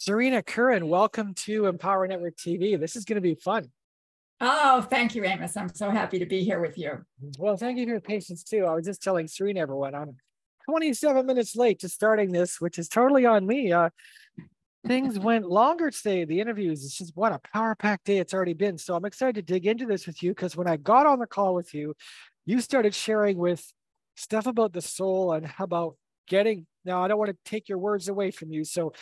Serena, Curran, welcome to Empower Network TV. This is going to be fun. Oh, thank you, Amos. I'm so happy to be here with you. Well, thank you for your patience too. I was just telling Serena, everyone, I'm 27 minutes late to starting this, which is totally on me. Things went longer today. The interviews, it's just what a power-packed day it's already been. So I'm excited to dig into this with you because when I got on the call with you, you started sharing with stuff about the soul and how about getting. Now, I don't want to take your words away from you. So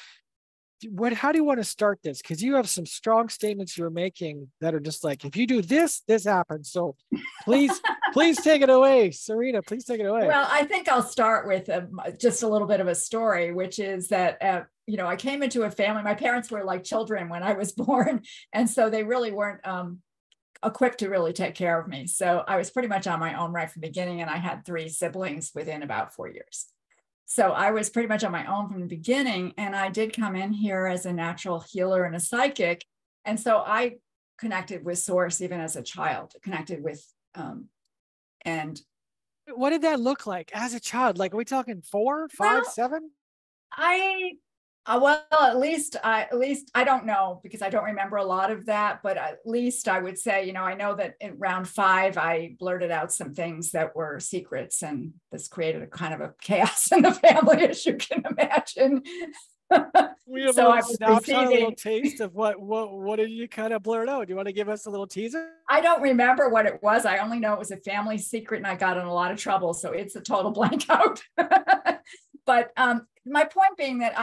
how do you want to start this? Because you have some strong statements you're making that are just like, if you do this, this happens. So please take it away. Serena, please take it away. Well, I think I'll start with just a little bit of a story, which is that, I came into a family. My parents were like children when I was born. And so they really weren't equipped to really take care of me. So I was pretty much on my own right from the beginning. And I had 3 siblings within about 4 years. So I was pretty much on my own from the beginning. And I did come in here as a natural healer and a psychic. And so I connected with source even as a child, connected with, and what did that look like as a child? Like, are we talking 4, 5, well, 7? At least I don't know because I don't remember a lot of that, but at least I would say, I know that in round 5, I blurted out some things that were secrets, and this created a kind of a chaos in the family, as you can imagine. We have So a I little was snapshot, a little receiving. taste of what did you kind of blurt out? Do you want to give us a little teaser? I don't remember what it was. I only know it was a family secret, and I got in a lot of trouble. So it's a total blank out. But my point being that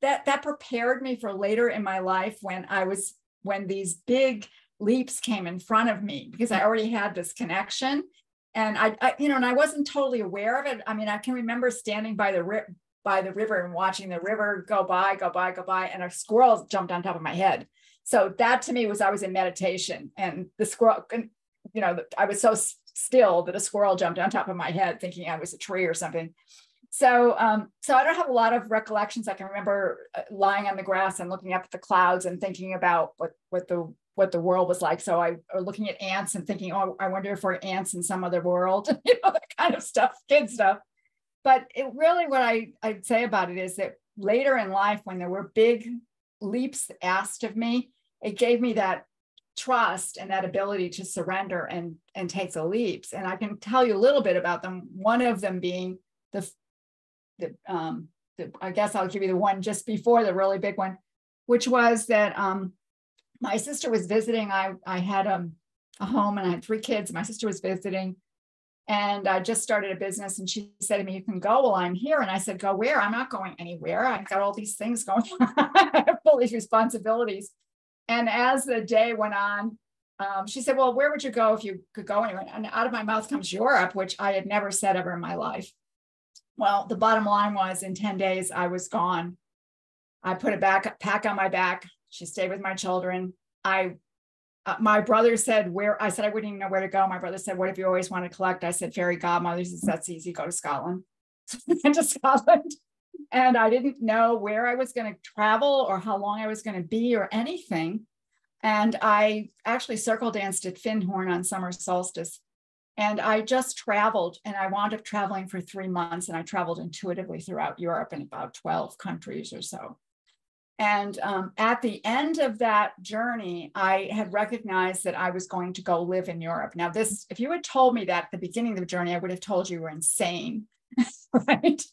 that prepared me for later in my life when these big leaps came in front of me, because I already had this connection, and I wasn't totally aware of it. I mean, I can remember standing by the river and watching the river go by, and a squirrel jumped on top of my head. So that to me I was in meditation, and the squirrel, I was so still that a squirrel jumped on top of my head thinking I was a tree or something. So I don't have a lot of recollections. I can remember lying on the grass and looking up at the clouds and thinking about what the world was like. So or looking at ants and thinking, oh, I wonder if we're ants in some other world, that kind of stuff, kid stuff. But it really, what I'd say about it is that later in life, when there were big leaps asked of me, it gave me that trust and that ability to surrender and take the leaps. And I can tell you a little bit about them. One of them being I guess I'll give you the one just before the really big one, which was that my sister was visiting. I had a home and I had 3 kids. My sister was visiting, and I just started a business, and she said to me, "You can go while I'm here." And I said, "Go where? I'm not going anywhere. I've got all these things going on. I have all these responsibilities." And as the day went on, she said, "Well, where would you go if you could go anywhere?" And out of my mouth comes Europe, which I had never said ever in my life. Well, the bottom line was in 10 days, I was gone. I put a pack on my back. She stayed with my children. My brother said I said, I wouldn't even know where to go. My brother said, "What if you always want to collect?" I said, "Fairy godmothers." He said, "That's easy. Go to Scotland." So I went to Scotland, and I didn't know where I was going to travel or how long I was going to be or anything. And I actually circle danced at Findhorn on summer solstice. And I just traveled, and I wound up traveling for 3 months, and I traveled intuitively throughout Europe in about 12 countries or so. And at the end of that journey, I had recognized that I was going to go live in Europe. Now, if you had told me that at the beginning of the journey, I would have told you were insane, right?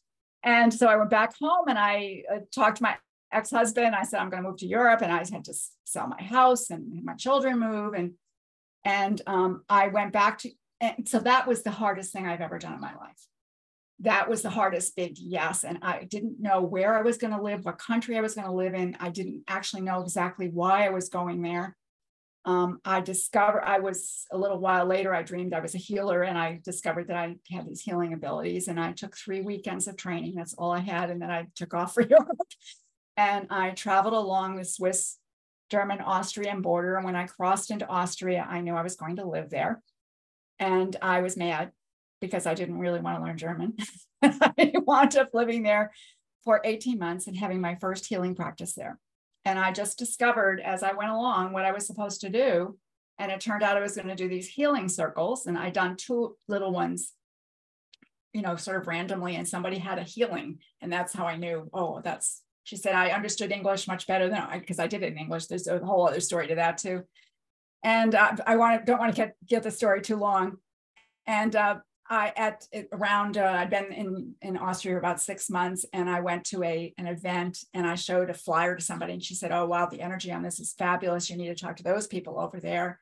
And so I went back home, and I talked to my ex-husband. I said, "I'm going to move to Europe," and I had to sell my house and my children move. And I went back to. And so that was the hardest thing I've ever done in my life. That was the hardest big yes. And I didn't know where I was going to live, what country I was going to live in. I didn't actually know exactly why I was going there. I discovered a little while later, I dreamed I was a healer, and I discovered that I had these healing abilities. And I took 3 weekends of training. That's all I had. And then I took off for Europe. And I traveled along the Swiss, German, Austrian border. And when I crossed into Austria, I knew I was going to live there. And I was mad because I didn't really want to learn German. I wound up living there for 18 months and having my first healing practice there. And I just discovered as I went along what I was supposed to do. And it turned out I was going to do these healing circles. And I'd done 2 little ones, sort of randomly, and somebody had a healing. And that's how I knew, oh, that's She said, I understood English much better than because I did it in English. There's a whole other story to that too. And don't want to get the story too long. And I'd been in Austria about 6 months, and I went to an event, and I showed a flyer to somebody, and she said, oh, wow, the energy on this is fabulous. You need to talk to those people over there.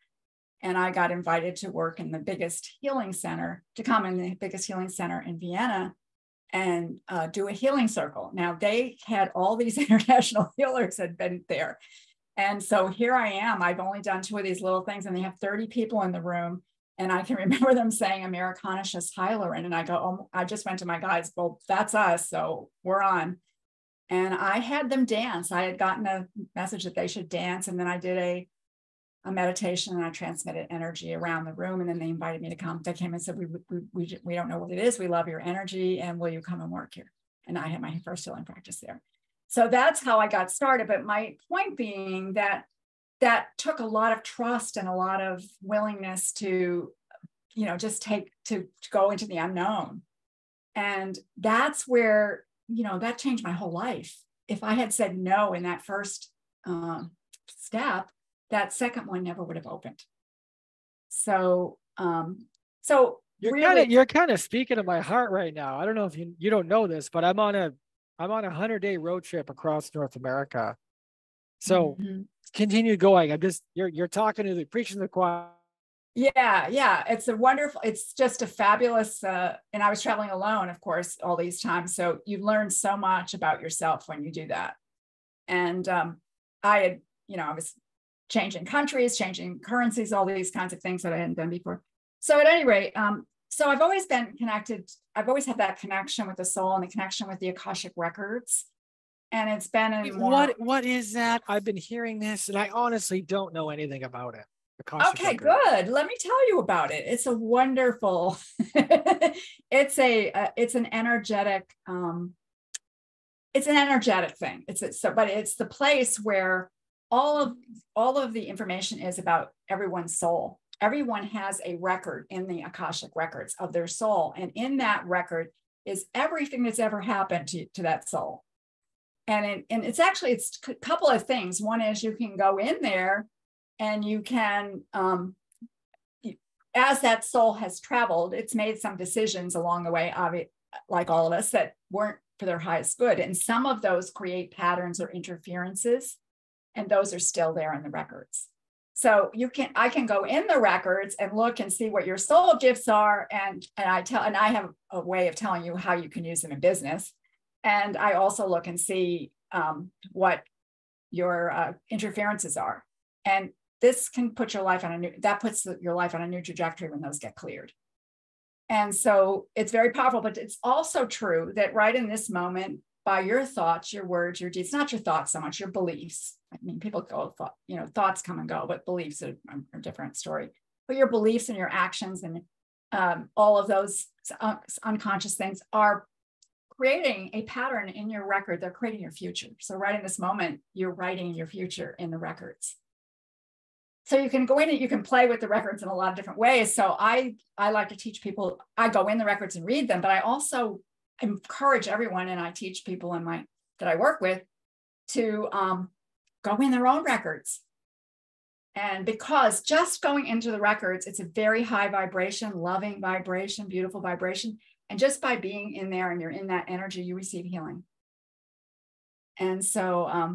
And I got invited to work in the biggest healing center, to come in the biggest healing center in Vienna and do a healing circle. Now, they had all these international healers had been there. And so here I am. I've only done 2 of these little things, and they have 30 people in the room. And I can remember them saying Amerikanisches Heilerin. And I go, oh, I just went to my guys, well, that's us. So we're on. And I had them dance. I had gotten a message that they should dance. And then I did a meditation, and I transmitted energy around the room. And then they invited me to come. They came and said, we don't know what it is. We love your energy. And will you come and work here? And I had my first healing practice there. So that's how I got started. But my point being that took a lot of trust and a lot of willingness to, just to go into the unknown. And that's where, that changed my whole life. If I had said no in that first step, that second one never would have opened. So, you're kind of speaking to my heart right now. I don't know if you don't know this, but I'm on a 100-day road trip across North America. So continue going. You're talking to preaching to the choir. Yeah. It's just a fabulous, and I was traveling alone, of course, all these times. So you learn so much about yourself when you do that. And I was changing countries, changing currencies, all these kinds of things that I hadn't done before. So at any rate, so I've always been connected. I've always had that connection with the soul and the connection with the Akashic records. And it's been what is that? I've been hearing this, and I honestly don't know anything about it. Okay, good. Let me tell you about it. It's a wonderful. It's an energetic. It's an energetic thing. But it's the place where all of the information is about everyone's soul. Everyone has a record in the Akashic records of their soul, and in that record is everything that's ever happened to that soul. And it's a couple of things. One is you can go in there and you can, as that soul has traveled, it's made some decisions along the way, like all of us, that weren't for their highest good. And some of those create patterns or interferences, and those are still there in the records. So I can go in the records and look and see what your soul gifts are. And I have a way of telling you how you can use them in business. And I also look and see what your interferences are. And this can put your life puts your life on a new trajectory when those get cleared. And so it's very powerful, but it's also true that right in this moment, by your thoughts, your words, your deeds, not your thoughts so much, your beliefs. I mean, people go, thoughts come and go, but beliefs are a different story. But your beliefs and your actions and all of those unconscious things are creating a pattern in your record. They're creating your future. So right in this moment, you're writing your future in the records. So you can go in and you can play with the records in a lot of different ways. So I like to teach people, I go in the records and read them, but I also encourage everyone, and I teach people that I work with to go in their own records. And because just going into the records, it's a very high vibration, loving vibration, beautiful vibration. And just by being in there and you're in that energy, you receive healing. And so,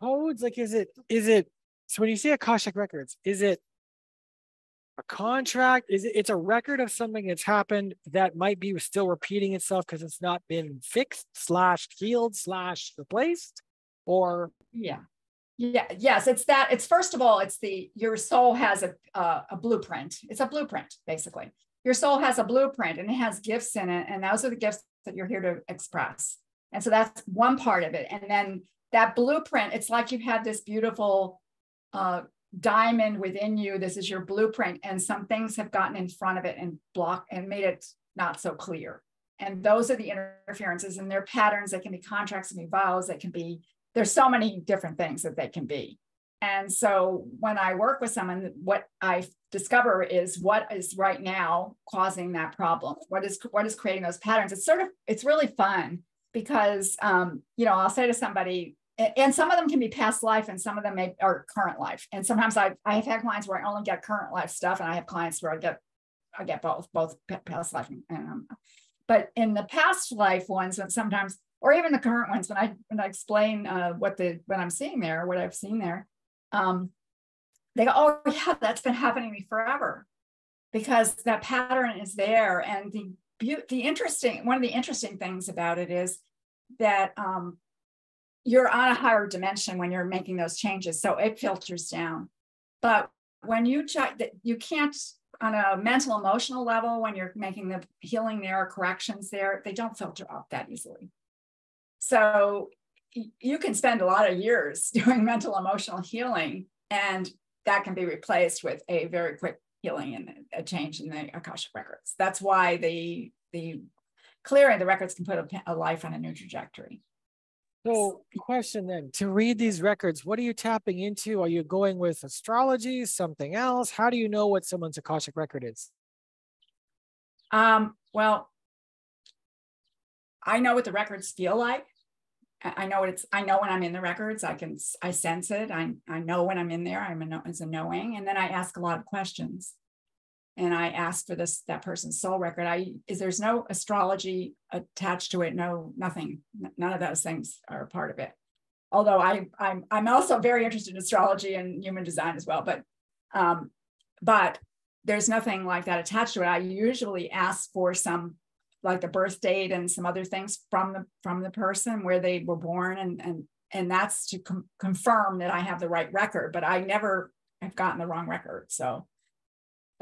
codes? Like, is it, so when you say Akashic records, is it a contract? It's a record of something that's happened that might be still repeating itself because it's not been fixed / healed / replaced? Or yes, it's that. It's first of all, your soul has a blueprint. It's a blueprint, basically. Your soul has a blueprint and it has gifts in it, and those are the gifts that you're here to express. And so that's one part of it. And then that blueprint, it's like you've had this beautiful diamond within you. This is your blueprint, and some things have gotten in front of it and blocked and made it not so clear. And those are the interferences, and they're patterns. They can be contracts, and be vows. There's so many different things that they can be. And so when I work with someone, what I discover is what is right now causing that problem. What is creating those patterns? It's really fun because, I'll say to somebody, and some of them can be past life and some of them are current life. And sometimes I have had clients where I only get current life stuff, and I have clients where I get both past life but in the past life ones, when sometimes, or even the current ones, when I explain what I'm seeing there, what I've seen there, they go, oh yeah, that's been happening to me forever, because that pattern is there. And one of the interesting things about it is that you're on a higher dimension when you're making those changes, so it filters down. But when you check that, you can't, on a mental emotional level, when you're making the healing there or corrections there, they don't filter up that easily. So you can spend a lot of years doing mental emotional healing, and that can be replaced with a very quick healing and a change in the Akashic records. That's why the clearing the records can put a life on a new trajectory. So, question then, to read these records, what are you tapping into? Are you going with astrology, something else? How do you know what someone's Akashic record is? Well, I know what the records feel like. I know when I'm in the records. I sense it. I know when I'm in there. It's a knowing. And then I ask a lot of questions. And I ask for that person's soul record. There's no astrology attached to it. No, nothing. None of those things are a part of it. Although I'm also very interested in astrology and human design as well. But there's nothing like that attached to it. I usually ask for some, like the birth date and some other things from the person, where they were born, and that's to confirm that I have the right record. But I never have gotten the wrong record. So.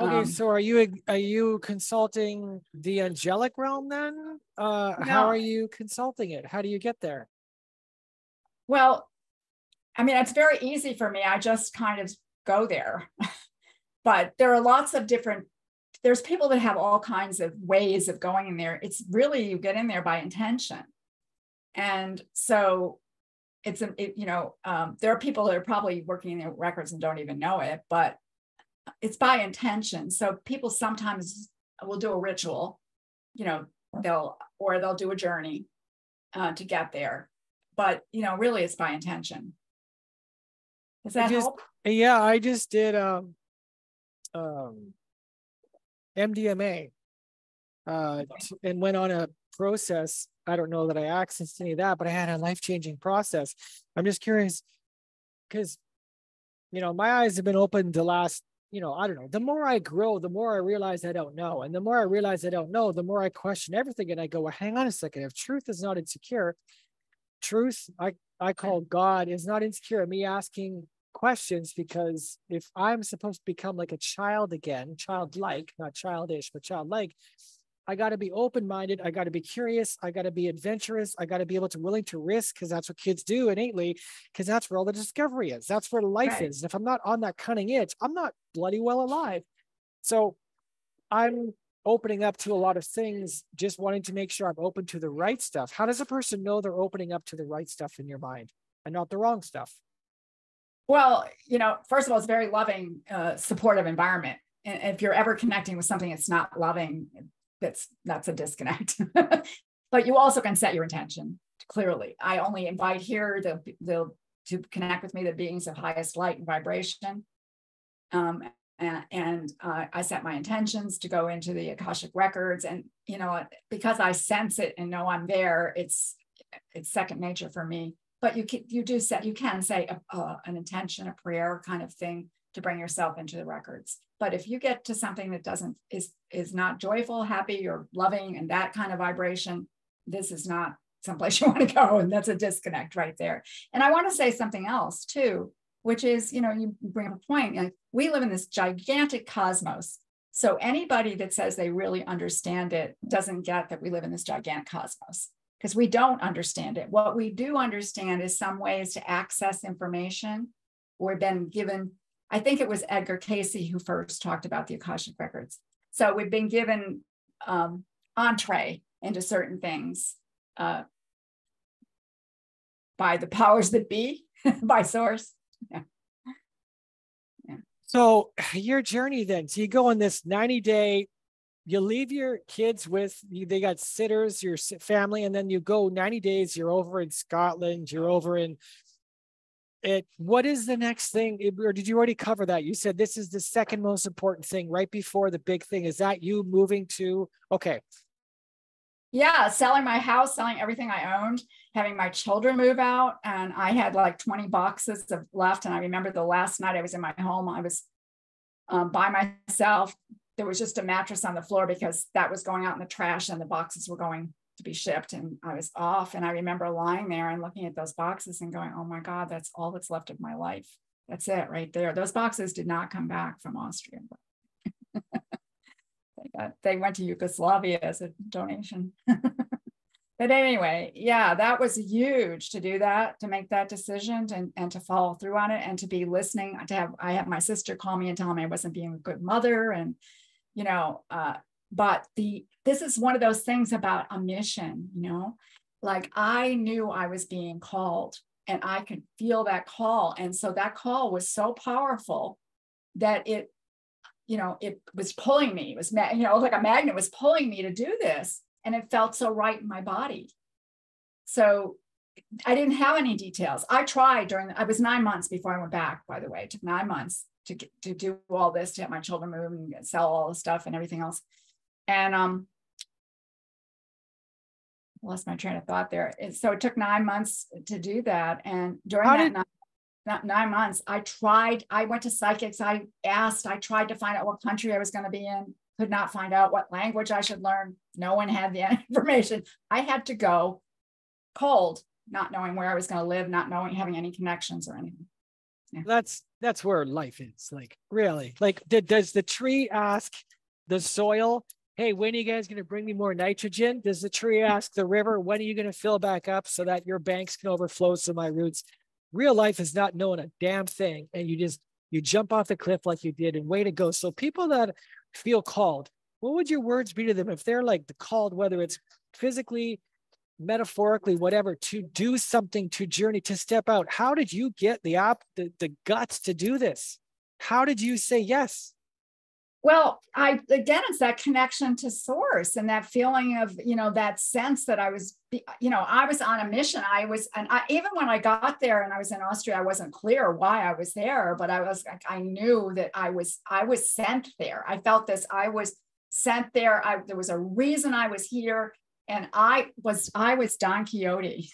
Okay, so are you consulting the angelic realm then? No. How are you consulting it? How do you get there? Well, I mean, it's very easy for me. I just kind of go there. But there are lots of there's people that have all kinds of ways of going in there. It's really, you get in there by intention. And so there are people that are probably working in their records and don't even know it, but it's by intention. So people sometimes will do a ritual, they'll do a journey to get there. But, really it's by intention. Does that help? Yeah, I just did MDMA and went on a process. I don't know that I accessed any of that, but I had a life-changing process. I'm just curious because, my eyes have been opened the last, I don't know, the more I grow, the more I realize I don't know. And the more I realize I don't know, the more I question everything. And I go, well, hang on a second. If truth is not insecure, truth, I call God, is not insecure. Me asking questions, because if I'm supposed to become like a child again, childlike, not childish, but childlike, I got to be open-minded. I got to be curious. I got to be adventurous. I got to be willing to risk, because that's what kids do innately, because that's where all the discovery is. That's where life is. And if I'm not on that cutting edge, I'm not bloody well alive. So I'm opening up to a lot of things, just wanting to make sure I'm open to the right stuff. How does a person know they're opening up to the right stuff in your mind and not the wrong stuff? Well, first of all, it's a very loving, supportive environment. And if you're ever connecting with something that's not loving, that's a disconnect. But you also can set your intention clearly. I only invite here to connect with me the beings of highest light and vibration. And I set my intentions to go into the Akashic records, and because I sense it and know I'm there, it's second nature for me. But you can say an intention, a prayer kind of thing to bring yourself into the records. But if you get to something that is not joyful, happy, or loving, and that kind of vibration, this is not someplace you want to go, and that's a disconnect right there. And I want to say something else too, which is, you bring up a point. Like, we live in this gigantic cosmos. So anybody that says they really understand it doesn't get that we live in this gigantic cosmos, because we don't understand it. What we do understand is some ways to access information. We've been given, I think it was Edgar Cayce who first talked about the Akashic records. So we've been given entree into certain things by the powers that be, by source. Yeah. So your journey then, so you go on this 90-day you leave your kids they got sitters, your family, and then you go 90 days, you're over in Scotland, you're over in it. What is the next thing? Or did you already cover that? You said this is the second most important thing right before the big thing. Is that you moving to, okay. Yeah, selling my house, selling everything I owned, having my children move out. And I had like 20 boxes of left. And I remember the last night I was in my home, I was by myself. There was just a mattress on the floor because that was going out in the trash and the boxes were going to be shipped. And I was off. And I remember lying there and looking at those boxes and going, oh my God, that's all that's left of my life. That's it right there. Those boxes did not come back from Austria. They went to Yugoslavia as a donation. But anyway, yeah, that was huge to do that, to make that decision and to follow through on it and to be listening. I had my sister call me and tell me I wasn't being a good mother. And, but this is one of those things about a mission, like I knew I was being called and I could feel that call. And so that call was so powerful that it was pulling me. It was, like a magnet was pulling me to do this. And it felt so right in my body. So I didn't have any details. I tried I was 9 months before I went back, by the way. It took 9 months to do all this, to have my children move and sell all the stuff and everything else. And lost my train of thought there. So it took 9 months to do that. And during that 9 months, I went to psychics. I tried to find out what country I was going to be in, could not find out what language I should learn. No one had the information. I had to go cold, not knowing where I was going to live, not having any connections or anything. Yeah. That's where life is, like, really. Like, does the tree ask the soil, hey, when are you guys going to bring me more nitrogen? Does the tree ask the river, when are you going to fill back up so that your banks can overflow so my roots? Real life is not knowing a damn thing. And you jump off the cliff like you did, and way to go. So people that feel called, what would your words be to them if they're like the called, whether it's physically, metaphorically, whatever, to do something, to journey, to step out? How did you get the guts to do this? How did you say yes? Well, it's that connection to source and that feeling of, that sense that I was on a mission. Even when I got there and I was in Austria, I wasn't clear why I was there, but I knew that I was sent there. I felt this, I was sent there. There was a reason I was here. And I was Don Quixote.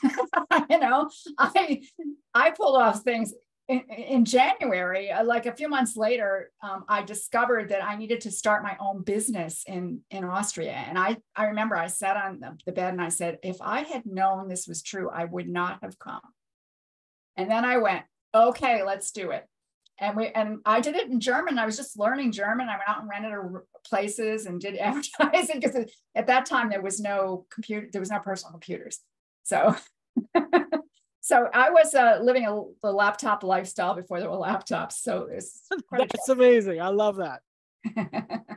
I pulled off things. In January, like a few months later, I discovered that I needed to start my own business in Austria. And I remember I sat on the bed and I said, if I had known this was true, I would not have come. And then I went, okay, let's do it. And I did it in German. I was just learning German. I went out and rented places and did advertising because at that time there was no personal computers. So So I was living the laptop lifestyle before there were laptops. So that's amazing. I love that.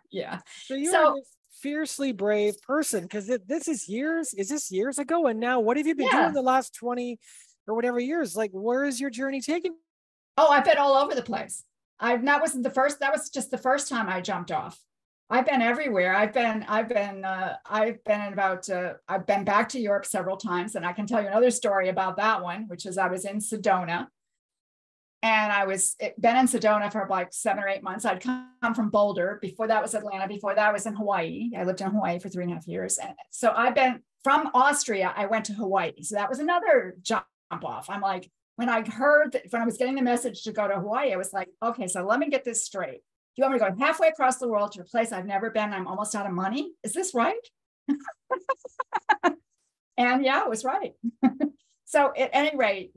Yeah. So you're this fiercely brave person, because this is years ago. And now what have you been doing the last 20 or whatever years? Like, where is your journey taking? Oh, I've been all over the place. That was just the first time I jumped off. I've been everywhere. I've been back to Europe several times, and I can tell you another story about that one, which is I was in Sedona, and been in Sedona for like 7 or 8 months. I'd come from Boulder. Before that was Atlanta. Before that I was in Hawaii. I lived in Hawaii for 3.5 years, and so I've been from Austria. I went to Hawaii, so that was another jump off. I'm like, when I was getting the message to go to Hawaii, I was like, okay, so let me get this straight. You want me to go halfway across the world to a place I've never been? I'm almost out of money. Is this right? And yeah, it was right. So at any rate,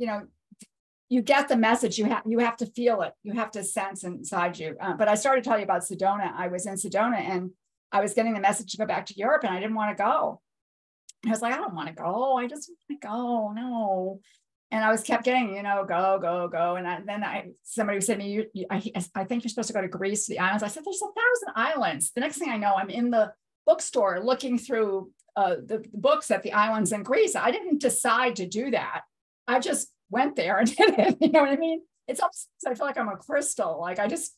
you get the message. You have to feel it. You have to sense inside you. But I started telling you about Sedona. I was in Sedona and I was getting the message to go back to Europe, and I didn't want to go. I was like, I don't want to go. I just want to go. No. And I kept getting, go. And then somebody said to me, I think you're supposed to go to Greece, the islands. I said, there's 1,000 islands. The next thing I know, I'm in the bookstore looking through the books at the islands in Greece. I didn't decide to do that. I just went there and did it. You know what I mean? It's almost, I feel like I'm a crystal. Like I just,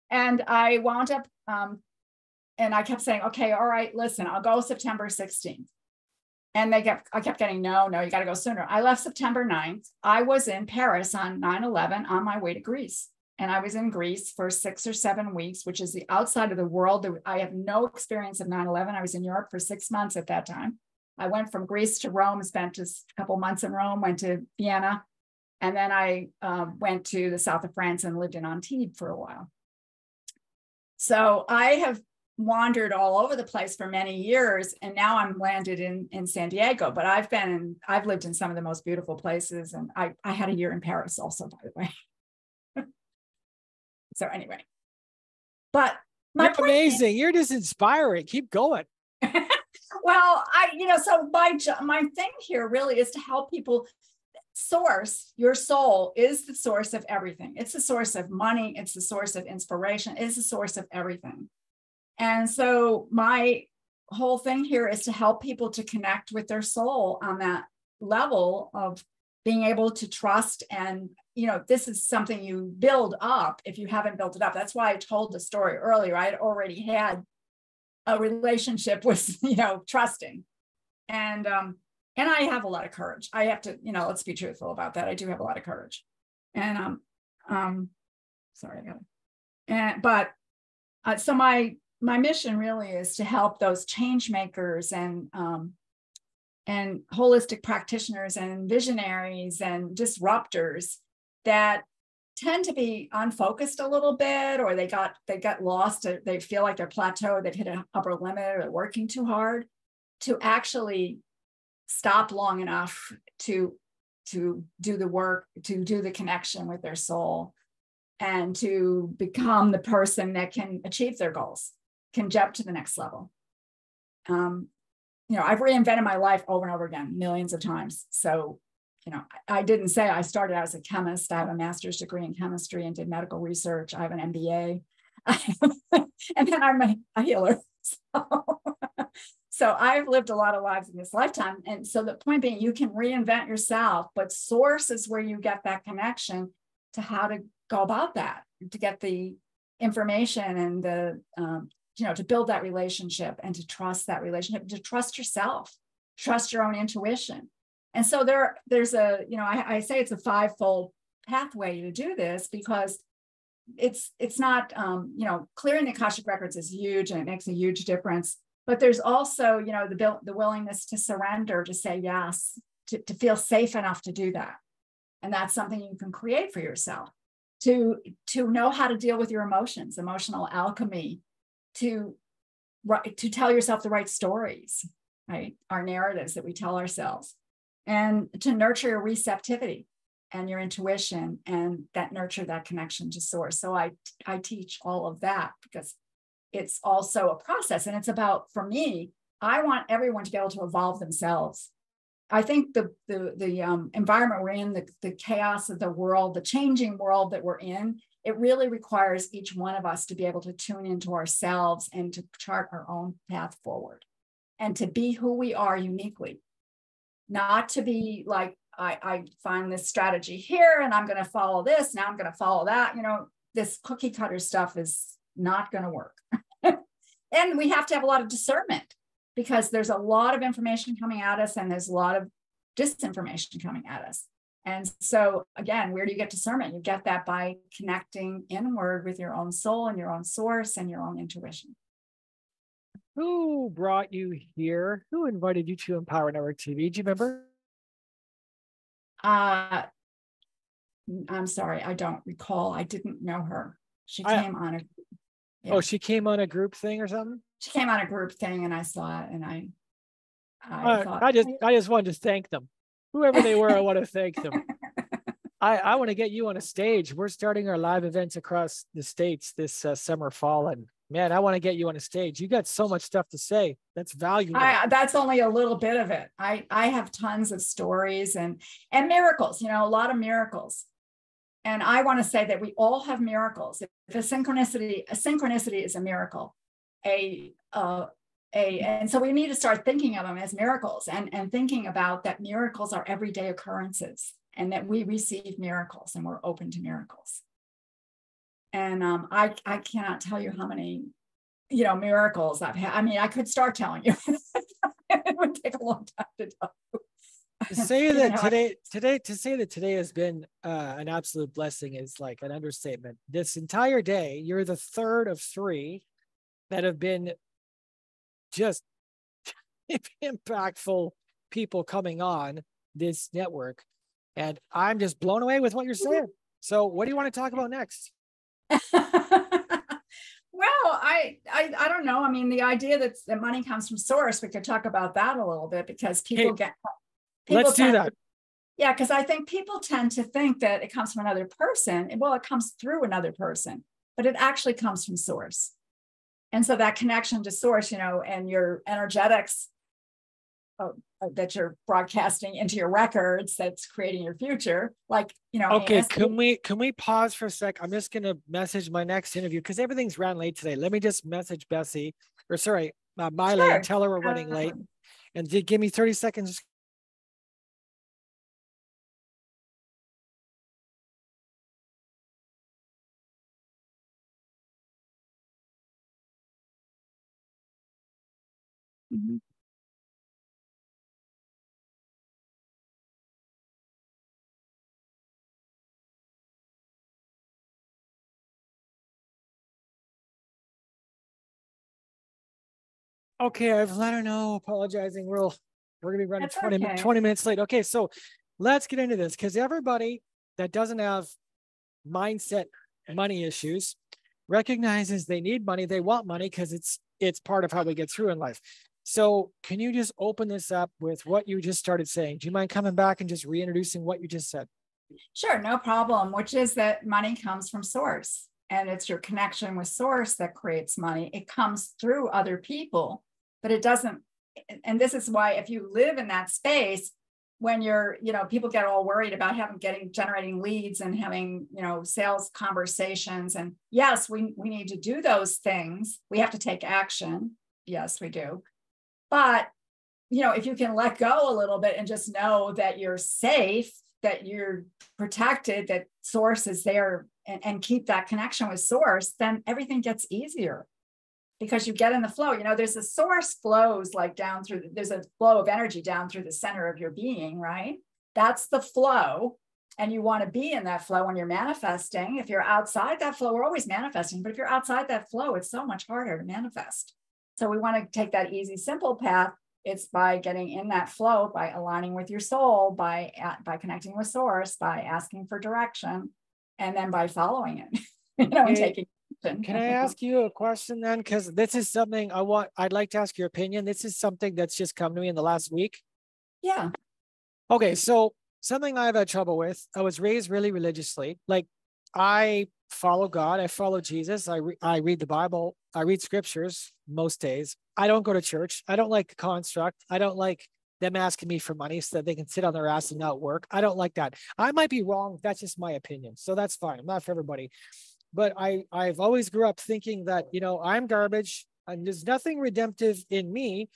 and I wound up I kept saying, okay, all right, listen, I'll go September 16th. And I kept getting, no, you got to go sooner. I left September 9th. I was in Paris on 9/11 on my way to Greece. And I was in Greece for 6 or 7 weeks, which is the outside of the world. I have no experience of 9/11. I was in Europe for 6 months at that time. I went from Greece to Rome, spent just a couple months in Rome, went to Vienna. And then I went to the south of France and lived in Antibes for a while. So I have wandered all over the place for many years, and now I'm landed in San Diego. But I've lived in some of the most beautiful places, and I had a year in Paris also, by the way. So anyway, but you're amazing. You're just inspiring. Keep going. Well, so my thing here really is to help people. Source, your soul is the source of everything. It's the source of money. It's the source of inspiration. It's the source of everything. And so my whole thing here is to help people to connect with their soul on that level of being able to trust. And, this is something you build up if you haven't built it up. That's why I told the story earlier. I had already had a relationship with, trusting. And I have a lot of courage. I have to, let's be truthful about that. I do have a lot of courage. And sorry, so my mission really is to help those change makers and holistic practitioners and visionaries and disruptors that tend to be unfocused a little bit, or they got lost. They feel like they're plateaued. They've hit an upper limit, or they're working too hard, to actually stop long enough to do the work, to do the connection with their soul, and to become the person that can achieve their goals, can jump to the next level. I've reinvented my life over and over again, millions of times. So, I didn't say I started out as a chemist. I have a master's degree in chemistry and did medical research. I have an MBA. And then I'm a healer. So I've lived a lot of lives in this lifetime. And so the point being, you can reinvent yourself, but source is where you get that connection to how to go about that, to get the information and to build that relationship and to trust that relationship, to trust yourself, trust your own intuition. And so there's I say it's a 5-fold pathway to do this, because it's not, clearing the Akashic records is huge and it makes a huge difference. But there's also, the willingness to surrender, to say yes, to feel safe enough to do that. And that's something you can create for yourself, to know how to deal with your emotions, emotional alchemy, to tell yourself the right stories, right? Our narratives that we tell ourselves, and to nurture your receptivity and your intuition, and that nurture that connection to source. So I teach all of that, because it's also a process. And it's about, for me, I want everyone to be able to evolve themselves. I think the environment we're in, the chaos of the world, the changing world that we're in, it really requires each one of us to be able to tune into ourselves and to chart our own path forward, and to be who we are uniquely, not to be like, I find this strategy here and I'm going to follow this. Now I'm going to follow that. This cookie cutter stuff is not going to work. And we have to have a lot of discernment, because there's a lot of information coming at us and there's a lot of disinformation coming at us. And so again, where do you get discernment? You get that by connecting inward with your own soul and your own source and your own intuition. Who brought you here? Who invited you to Empower Network TV? Do you remember? I'm sorry, I don't recall. I didn't know her. She came on a. Yeah. Oh, she came on a group thing or something? She came on a group thing, and I saw it, and I thought, I just wanted to thank them. Whoever they were, I want to thank them. I want to get you on a stage. We're starting our live events across the states this summer, fall, and man, I want to get you on a stage. You got so much stuff to say. That's valuable. That's only a little bit of it. I have tons of stories and miracles. A lot of miracles. And I want to say that we all have miracles. If a synchronicity is a miracle, and so we need to start thinking of them as miracles, and thinking about that miracles are everyday occurrences, and that we receive miracles and we're open to miracles. And I cannot tell you how many miracles I've had. I mean, I could start telling you. It would take a long time to tell you. To say that today has been an absolute blessing is like an understatement. This entire day, you're the third of three that have been just impactful people coming on this network. And I'm just blown away with what you're saying. So what do you want to talk about next? Well, I don't know. I mean, the idea that money comes from source, we could talk about that a little bit, because let's do that. Yeah, because I think people tend to think that it comes from another person. Well, it comes through another person, but it actually comes from source. And so that connection to source, and your energetics that you're broadcasting into your records, that's creating your future. Like, okay, can we pause for a sec? I'm just gonna message my next interview because everything's ran late today. Let me just message Bessie, or sorry, Miley, sure, and tell her we're running late. And give me 30 seconds. Mm-hmm. Okay, I've let her know, apologizing. We're gonna be running That's okay. 20 minutes late. Okay, so let's get into this, because everybody that doesn't have mindset money issues recognizes they need money, they want money, because it's part of how we get through in life. So can you just open this up with what you just started saying? Do you mind coming back and just reintroducing what you just said? Sure, no problem, which is that money comes from source, and it's your connection with source that creates money. It comes through other people, but it doesn't. And this is why, if you live in that space, when you're, people get all worried about generating leads and having, sales conversations. And yes, we need to do those things. We have to take action. Yes, we do. But, if you can let go a little bit and just know that you're safe, that you're protected, that source is there, and keep that connection with source, then everything gets easier, because you get in the flow. There's a source flows like there's a flow of energy down through the center of your being, right? That's the flow. And you want to be in that flow when you're manifesting. If you're outside that flow, we're always manifesting, but if you're outside that flow, it's so much harder to manifest. So we want to take that easy, simple path. It's by getting in that flow, by aligning with your soul, by connecting with source, by asking for direction, and then by following it, and taking action. Can I ask you a question then? Because this is something I'd like to ask your opinion. This is something that's just come to me in the last week. Yeah. Okay, so something I've had trouble with. I was raised really religiously. Like, I follow God, I follow Jesus, I read the Bible, I read scriptures most days. I don't go to church. I don't like the construct. I don't like them asking me for money so that they can sit on their ass and not work. I don't like that. I might be wrong. That's just my opinion. So that's fine. Not for everybody. But I've always grew up thinking that, I'm garbage and there's nothing redemptive in me.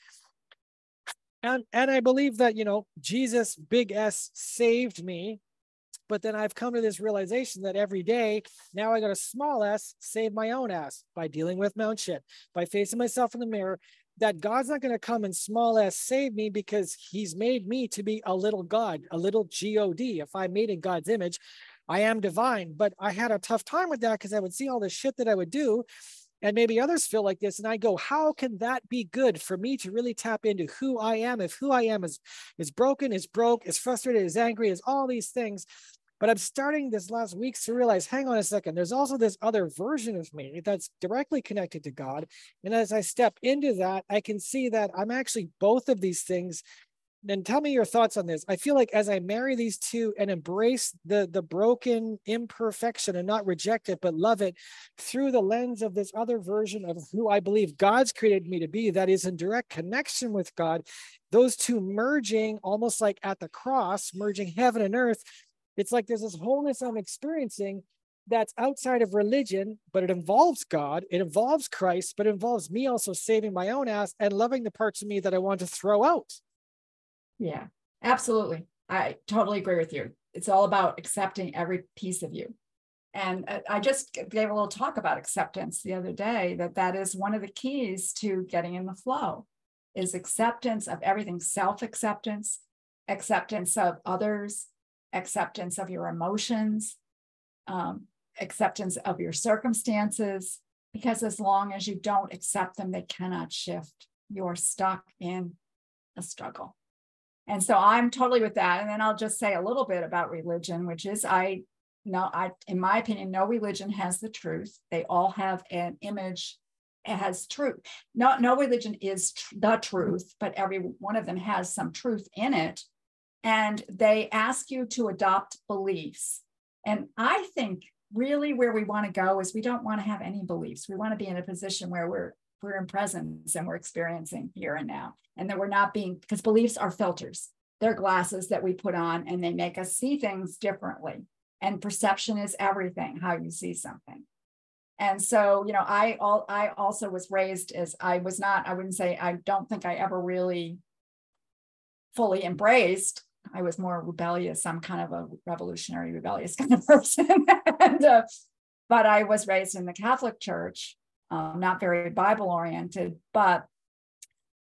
And I believe that, Jesus, big S, saved me. But then I've come to this realization that every day, now I got a small s, save my own ass by dealing with my own shit, by facing myself in the mirror, that God's not going to come and small s save me, because he's made me to be a little God, a little God. If I'm made in God's image, I am divine. But I had a tough time with that, because I would see all the shit that I would do. And maybe others feel like this. And I go, how can that be good for me to really tap into who I am? If who I am is broken, is broke, is frustrated, is angry, is all these things. But I'm starting this last week to realize, hang on a second, there's also this other version of me that's directly connected to God. And as I step into that, I can see that I'm actually both of these things. Then tell me your thoughts on this. I feel like as I marry these two and embrace the broken imperfection and not reject it, but love it through the lens of this other version of who I believe God's created me to be, that is in direct connection with God, those two merging almost like at the cross, merging heaven and earth. It's like there's this wholeness I'm experiencing that's outside of religion, but it involves God, it involves Christ, but it involves me also saving my own ass and loving the parts of me that I want to throw out. Yeah, absolutely. I totally agree with you. It's all about accepting every piece of you. And I just gave a little talk about acceptance the other day, that is one of the keys to getting in the flow, is acceptance of everything, self-acceptance, acceptance of others, acceptance of your emotions, acceptance of your circumstances, because as long as you don't accept them, they cannot shift. You're stuck in a struggle. And so I'm totally with that. And then I'll just say a little bit about religion, which is in my opinion, no religion has the truth. They all have an image. It has truth. No religion is the truth, but every one of them has some truth in it. And they ask you to adopt beliefs. And I think really where we want to go is we don't want to have any beliefs. We want to be in a position where we're in presence and we're experiencing here and now. And that we're not being, because beliefs are filters. They're glasses that we put on and they make us see things differently. And perception is everything, how you see something. And so, I also was raised as I wouldn't say, I don't think I ever really fully embraced. I was more rebellious. I'm kind of a revolutionary, rebellious kind of person. But I was raised in the Catholic Church, not very Bible oriented, but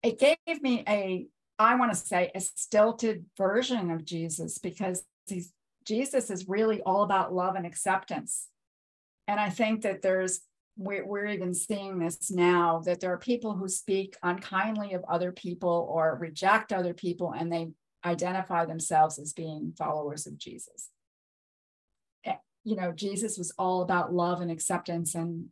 it gave me I want to say, a stilted version of Jesus, because Jesus is really all about love and acceptance. And I think that we're even seeing this now, that there are people who speak unkindly of other people or reject other people, and they identify themselves as being followers of Jesus. Jesus was all about love and acceptance, and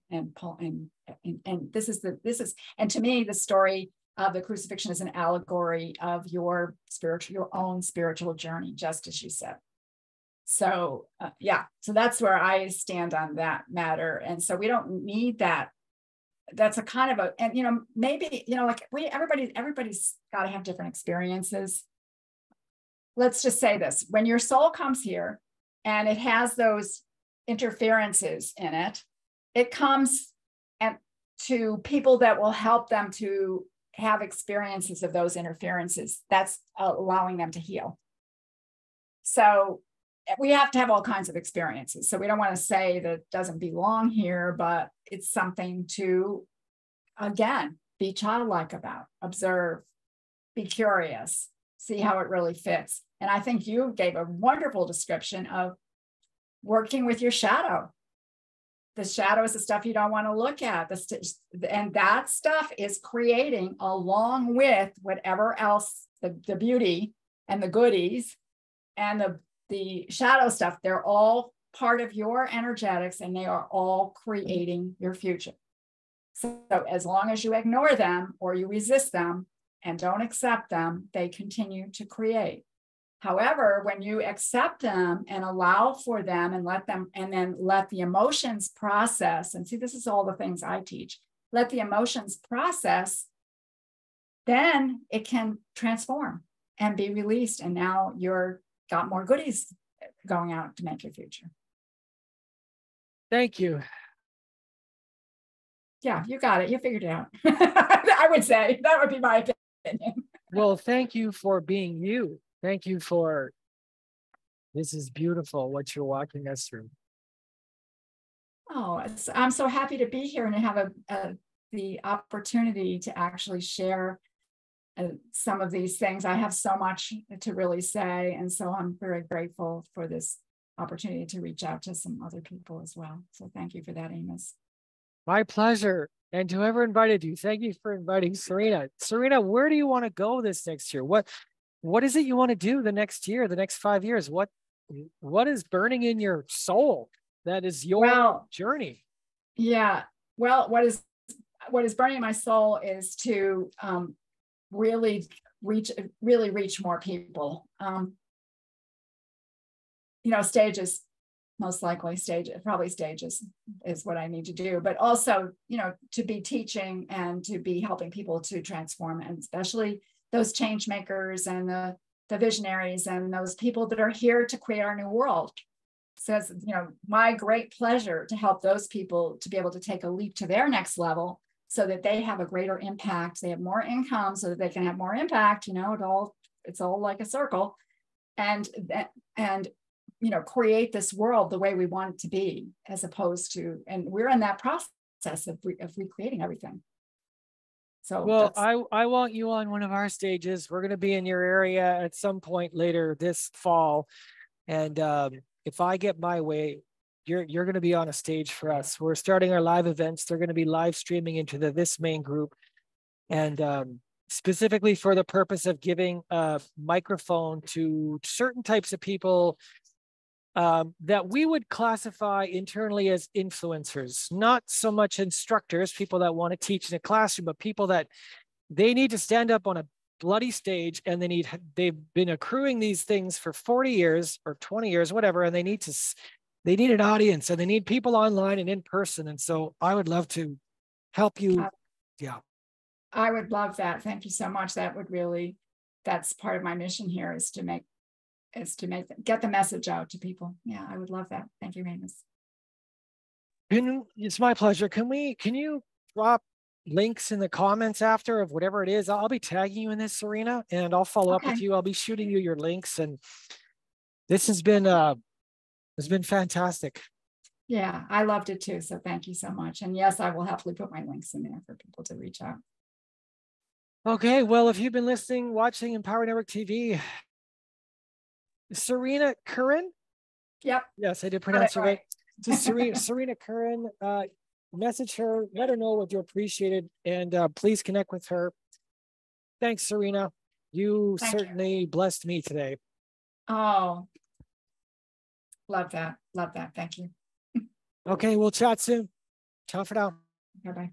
this is, and to me, the story of the crucifixion is an allegory of your own spiritual journey, just as you said. So so that's where I stand on that matter. And so we don't need that. That's a kind of maybe, everybody's got to have different experiences. Let's just say this: when your soul comes here and it has those interferences in it, it comes to people that will help them to have experiences of those interferences. That's allowing them to heal. So we have to have all kinds of experiences. So we don't want to say that it doesn't belong here, but it's something to, again, be childlike about, observe, be curious, see how it really fits. And I think you gave a wonderful description of working with your shadow. The shadow is the stuff you don't want to look at. And that stuff is creating, along with whatever else, the beauty and the goodies and the shadow stuff, they're all part of your energetics, and they are all creating your future. So as long as you ignore them or you resist them and don't accept them, they continue to create. However, when you accept them and allow for them and let them, and then let the emotions process, and see, this is all the things I teach, let the emotions process, then it can transform and be released. And now you're got more goodies going out to make your future. Thank you. Yeah, you got it. You figured it out. I would say that would be my opinion. Well, thank you for being you. Thank you this is beautiful what you're walking us through. Oh, I'm so happy to be here and to have the opportunity to actually share some of these things. I have so much to really say. And so I'm very grateful for this opportunity to reach out to some other people as well. So thank you for that, Amos. My pleasure. And to whoever invited you, thank you for inviting Serena. Serena, where do you want to go this next year? What is it you want to do the next year, the next 5 years? What is burning in your soul that is your journey? Yeah. Well, what is burning in my soul is to really reach more people. Stages, most likely probably stages is what I need to do, but also, to be teaching and to be helping people to transform, and especially those change makers and the visionaries and those people that are here to create our new world. So it's, my great pleasure to help those people to be able to take a leap to their next level so that they have a greater impact. They have more income so that they can have more impact. It's all like a circle. And create this world the way we want it to be, as opposed to, and we're in that process of recreating everything. So well, I want you on one of our stages. We're going to be in your area at some point later this fall. And if I get my way, you're going to be on a stage for us. We're starting our live events. They're going to be live streaming into this main group. And specifically for the purpose of giving a microphone to certain types of people that we would classify internally as influencers, not so much instructors, people that want to teach in a classroom, but people that they need to stand up on a bloody stage, and they've been accruing these things for 40 years or 20 years, whatever, and they need an audience, and they need people online and in person. And so I would love to help you. Yeah. I would love that. Thank you so much. That's part of my mission here, is to get the message out to people. Yeah, I would love that. Thank you, Amos. It's my pleasure. Can you drop links in the comments after of whatever it is? I'll be tagging you in this, Serena, and I'll follow up with you. I'll be shooting you your links, and this has been fantastic. Yeah, I loved it too. So thank you so much. And yes, I will happily put my links in there for people to reach out. Okay, well, if you've been listening, watching Empower Network TV, Serena Curran. Yep. Yes, I did pronounce it right. So Serena Curran, message her, let her know what you appreciated, and please connect with her. Thanks, Serena. You certainly blessed me today. Oh, love that. Love that. Thank you. Okay, we'll chat soon. Ciao for now. Bye-bye.